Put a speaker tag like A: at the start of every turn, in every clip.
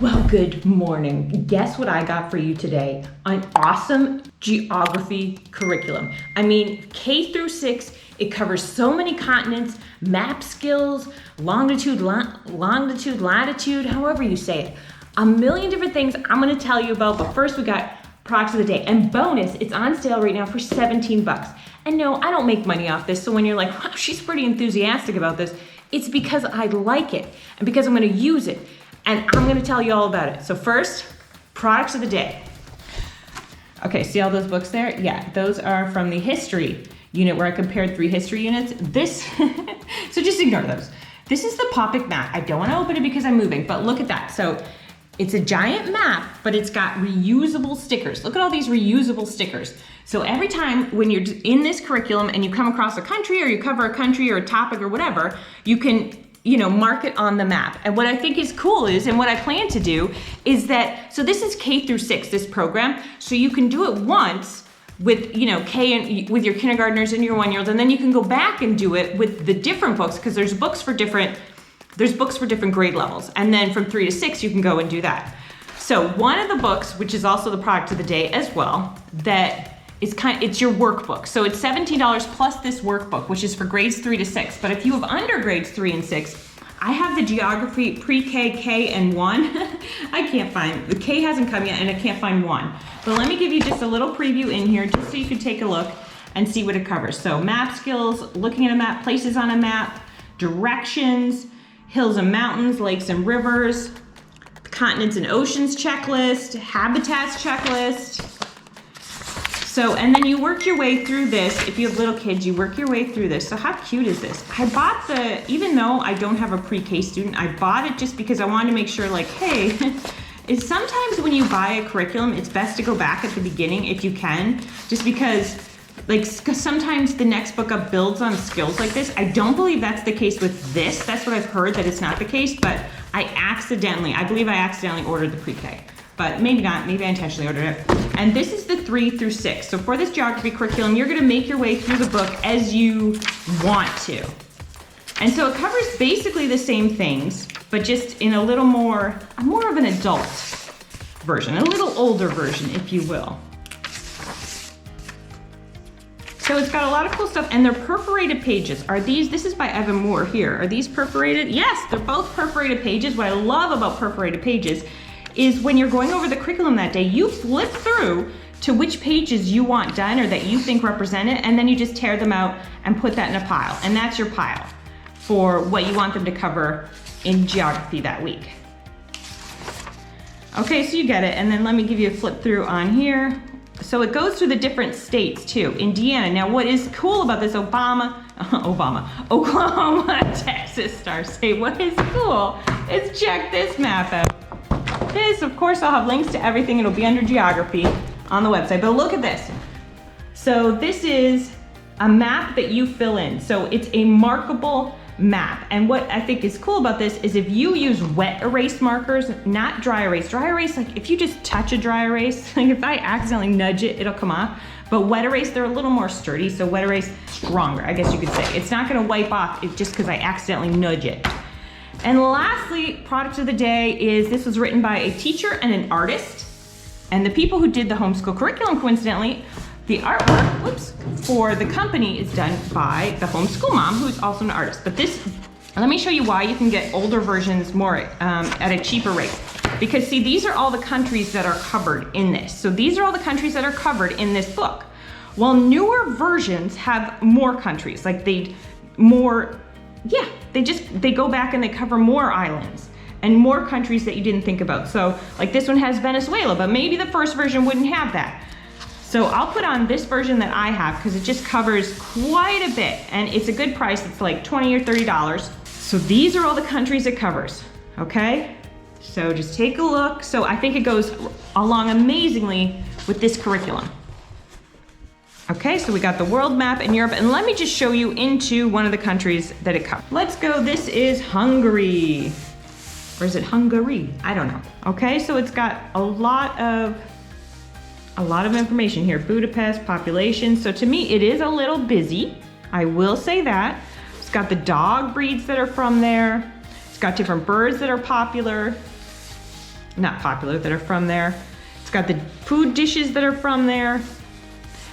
A: Well, good morning. Guess what I got for you today? An awesome geography curriculum. I mean, K through 6, it covers so many continents, map skills, longitude, latitude, however you say it. A million different things I'm gonna tell you about, but first we got products of the day. And bonus, it's on sale right now for 17 bucks. And no, I don't make money off this, so when you're like, wow, she's pretty enthusiastic about this, it's because I like it and because I'm gonna use it. And I'm gonna tell you all about it. So first, products of the day. Okay, see all those books there? Yeah, those are from the history unit where I compared 3 history units. This, so just ignore those. This is the Popic map. I don't wanna open it because I'm moving, but look at that. So it's a giant map, but it's got reusable stickers. Look at all these reusable stickers. So every time when you're in this curriculum and you come across a country or you cover a country or a topic or whatever, you can mark it on the map. And what I think is cool is, and what I plan to do is that, so this is K through 6, this program. So you can do it once with, K and with your kindergartners and your 1-year-olds, and then you can go back and do it with the different books, because there's books for different grade levels. And then from 3 to 6, you can go and do that. So one of the books, which is also the product of the day as well, that is it's your workbook. So it's $17 plus this workbook, which is for grades 3 to 6. But if you have under grades 3 and 6, I have the geography pre-K, K, and 1. I can't find, the K hasn't come yet and I can't find 1. But let me give you just a little preview in here just so you can take a look and see what it covers. So map skills, looking at a map, places on a map, directions, hills and mountains, lakes and rivers, continents and oceans checklist, habitats checklist. So, and then you work your way through this. If you have little kids, you work your way through this. So how cute is this? I bought even though I don't have a pre-K student, I bought it just because I wanted to make sure, like, hey, is sometimes when you buy a curriculum, it's best to go back at the beginning if you can, just because, like, sometimes the next book up builds on skills like this. I don't believe that's the case with this. That's what I've heard, that it's not the case, but I believe I accidentally ordered the pre-K. But maybe not, maybe I intentionally ordered it. And this is the 3 through 6. So for this geography curriculum, you're gonna make your way through the book as you want to. And so it covers basically the same things, but just in a little more of an adult version, a little older version, if you will. So it's got a lot of cool stuff, and they're perforated pages. This is by Evan Moore here. Are these perforated? Yes, they're both perforated pages. What I love about perforated pages is when you're going over the curriculum that day, you flip through to which pages you want done or that you think represent it, and then you just tear them out and put that in a pile. And that's your pile for what you want them to cover in geography that week. Okay, so you get it, and then let me give you a flip through on here. So it goes through the different states too. Indiana. Now what is cool about this Oklahoma, Texas Star State, what is cool is check this map out. This, of course, I'll have links to everything. It'll be under geography on the website, but look at this. So this is a map that you fill in. So it's a markable map. And what I think is cool about this is if you use wet erase markers, not dry erase. Dry erase, like if you just touch a dry erase, like if I accidentally nudge it, it'll come off. But wet erase, they're a little more sturdy. So wet erase, stronger, I guess you could say. It's not gonna wipe off just because I accidentally nudge it. And lastly, product of the day is this was written by a teacher and an artist. And the people who did the homeschool curriculum, coincidentally, the artwork, for the company is done by the homeschool mom, who's also an artist. But let me show you why you can get older versions more at a cheaper rate. Because see, these are all the countries that are covered in this. So these are all the countries that are covered in this book. Well, newer versions have more countries, like they go back and they cover more islands and more countries that you didn't think about. So like this one has Venezuela, but maybe the first version wouldn't have that. So I'll put on this version that I have because it just covers quite a bit and it's a good price. It's like $20 or $30. So these are all the countries it covers, okay? So just take a look. So I think it goes along amazingly with this curriculum. Okay, so we got the world map in Europe, and let me just show you into one of the countries that it covers. Let's go, this is Hungary. Or is it Hungary? I don't know. Okay, so it's got a lot of information here. Budapest, population. So to me, it is a little busy. I will say that. It's got the dog breeds that are from there. It's got different birds that are popular. not popular, that are from there. It's got the food dishes that are from there.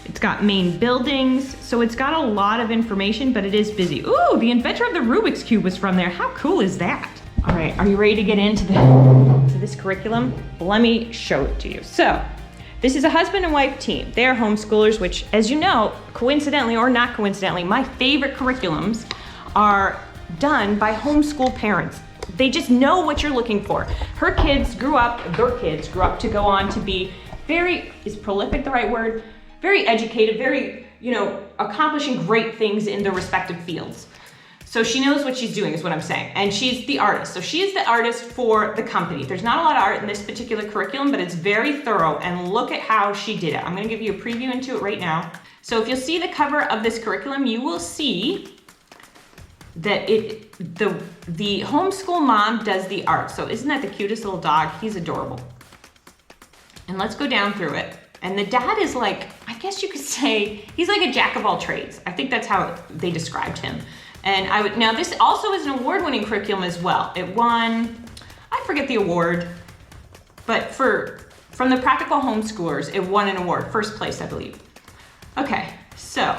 A: It's got main buildings, so it's got a lot of information, but it is busy. Ooh, the inventor of the Rubik's Cube was from there. How cool is that? All right, are you ready to get into this curriculum? Let me show it to you. So, this is a husband and wife team. They are homeschoolers, which, as you know, coincidentally or not coincidentally, my favorite curriculums are done by homeschool parents. They just know what you're looking for. Their kids grew up to go on to be very, is prolific the right word? Very educated, very, accomplishing great things in their respective fields. So she knows what she's doing is what I'm saying. And she's the artist. So she is the artist for the company. There's not a lot of art in this particular curriculum, but it's very thorough. And look at how she did it. I'm gonna give you a preview into it right now. So if you'll see the cover of this curriculum, you will see that the homeschool mom does the art. So isn't that the cutest little dog? He's adorable. And let's go down through it. And the dad is like, I guess you could say, he's like a jack of all trades. I think that's how they described him. And now this also is an award-winning curriculum as well. It won, I forget the award, but from the Practical Homeschoolers, it won an award, first place, I believe. Okay, so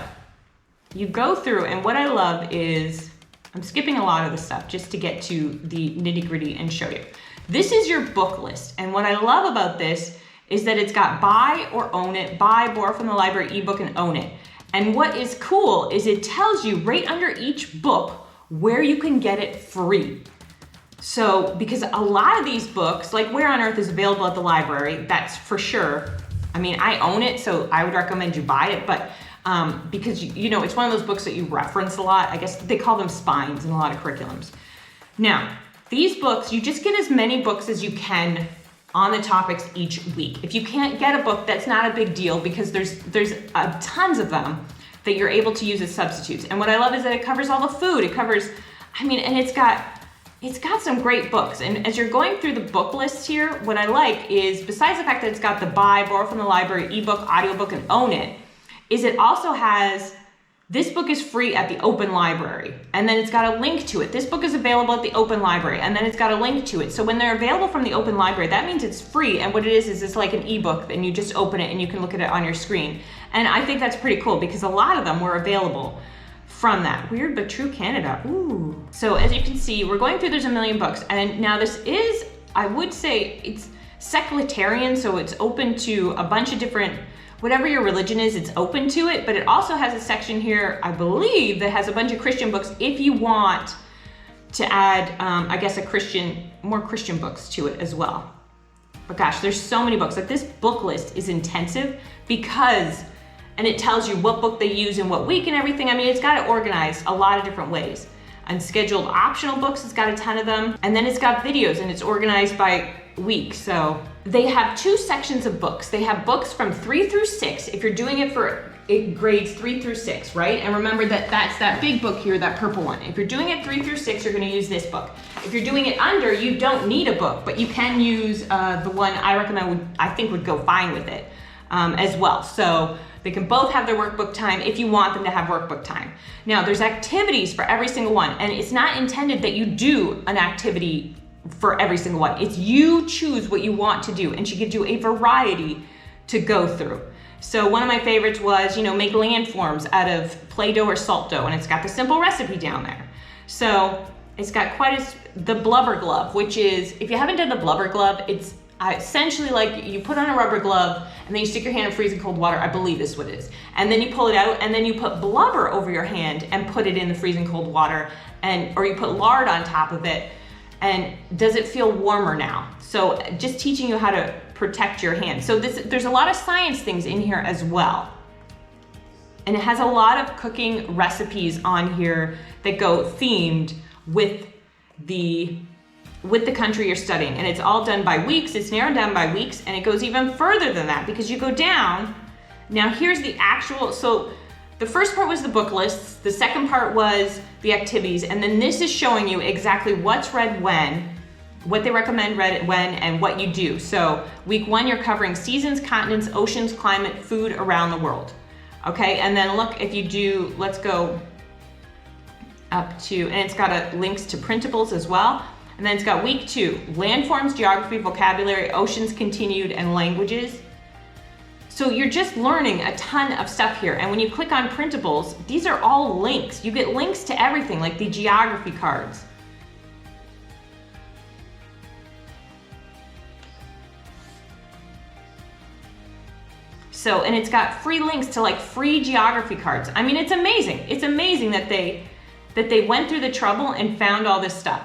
A: you go through, and what I love is, I'm skipping a lot of the stuff just to get to the nitty-gritty and show you. This is your book list, and what I love about this is that it's got buy or own it, buy, borrow from the library, ebook, and own it. And what is cool is it tells you right under each book where you can get it free. So, because a lot of these books, like Where on Earth is available at the library, that's for sure. I mean, I own it, so I would recommend you buy it, but because it's one of those books that you reference a lot. I guess they call them spines in a lot of curriculums. Now, these books, you just get as many books as you can on the topics each week. If you can't get a book, that's not a big deal because there's tons of them that you're able to use as substitutes. And what I love is that it covers all the food. It covers, and it's got some great books. And as you're going through the book list here, what I like is, besides the fact that it's got the buy, borrow from the library, ebook, audiobook, and own it, is it also has, this book is free at the open library, and then it's got a link to it. This book is available at the open library, and then it's got a link to it. So when they're available from the open library, that means it's free, and what it is it's like an ebook, and you just open it and you can look at it on your screen. And I think that's pretty cool because a lot of them were available from that. Weird but True Canada, ooh. So as you can see, we're going through, there's a million books, and now this is, I would say, it's sectarian, so it's open to a bunch of different, whatever your religion is, it's open to it, but it also has a section here, I believe, that has a bunch of Christian books if you want to add, I guess, more Christian books to it as well. But gosh, there's so many books. Like, this book list is intensive because, and it tells you what book they use in what week and everything. I mean, it's got it organized a lot of different ways. Unscheduled optional books, it's got a ton of them. And then it's got videos, and it's organized by week. So they have two sections of books. They have books from 3 through 6 if you're doing it for grades 3 through 6, right? And remember that that's that big book here, that purple one. If you're doing it 3 through 6, you're going to use this book. If you're doing it under, you don't need a book, but you can use the one I recommend, I think would go fine with it as well. So they can both have their workbook time if you want them to have workbook time. Now, there's activities for every single one, and it's not intended that you do an activity for every single one. It's you choose what you want to do, and she gives you a variety to go through. So one of my favorites was, make landforms out of Play-Doh or salt dough, and it's got the simple recipe down there. So it's got the blubber glove, which is, if you haven't done the blubber glove, it's essentially like you put on a rubber glove and then you stick your hand in freezing cold water, I believe is what it is. And then you pull it out and then you put blubber over your hand and put it in the freezing cold water, or you put lard on top of it. And does it feel warmer now? So just teaching you how to protect your hand. So there's a lot of science things in here as well. And it has a lot of cooking recipes on here that go themed with the country you're studying. And it's all done by weeks, it's narrowed down by weeks, and it goes even further than that because you go down. Now here's the actual, so the first part was the book lists, the second part was the activities, and then this is showing you exactly what's read when, what they recommend read when, and what you do. So week 1, you're covering seasons, continents, oceans, climate, food around the world. Okay, and then look, if you do, let's go up to, and it's got links to printables as well. And then it's got week 2, landforms, geography, vocabulary, oceans continued, and languages. So you're just learning a ton of stuff here. And when you click on printables, these are all links. You get links to everything, like the geography cards. So, and it's got free links to like free geography cards. I mean, it's amazing. It's amazing that they went through the trouble and found all this stuff.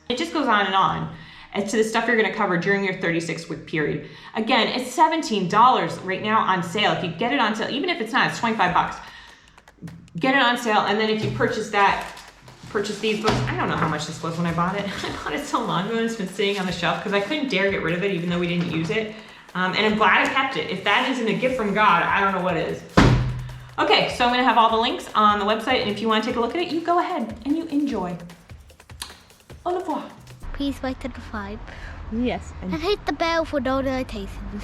A: It just goes on as to the stuff you're gonna cover during your 36-week period. Again, it's $17 right now on sale. If you get it on sale, even if it's not, it's 25 bucks. Get it on sale, and then if you purchase these books, I don't know how much this was when I bought it. I bought it so long ago and it's been sitting on the shelf because I couldn't dare get rid of it even though we didn't use it. And I'm glad I kept it. If that isn't a gift from God, I don't know what is. Okay, so I'm gonna have all the links on the website, and if you wanna take a look at it, you go ahead and you enjoy. Au revoir.
B: Please like and subscribe.
A: Yes.
B: And hit the bell for notifications.